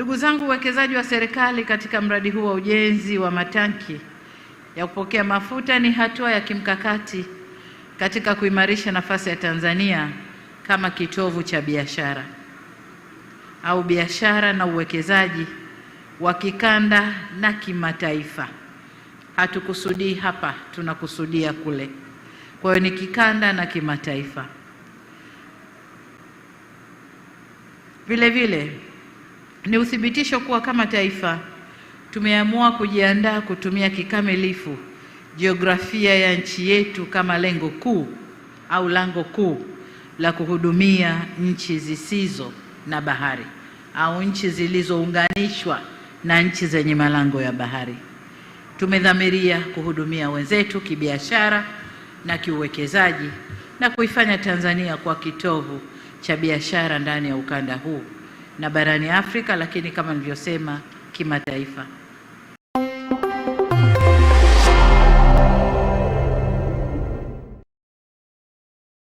Ndugu zangu, uwekezaji wa serikali katika mradi huu wa ujenzi wa matanki ya kupokea mafuta ni hatua ya kimkakati katika kuimarisha nafasi ya Tanzania kama kitovu cha biashara au biashara na uwekezaji wa kikanda na kimataifa. Hatukusudii hapa, tunakusudia kule. Kwa hiyo ni kikanda na kimataifa. Vile vile ni uthibitisho kuwa kama taifa tumeamua kujiandaa kutumia kikamilifu jiografia ya nchi yetu kama lengo kuu au lango kuu la kuhudumia nchi zisizo na bahari au nchi zilizounganishwa na nchi zenye malango ya bahari. Tumedhamiria kuhudumia wenzetu kibiashara na kiuwekezaji na kuifanya Tanzania kwa kitovu cha biashara ndani ya ukanda huu na barani Afrika, lakini kama nilivyosema, kimataifa.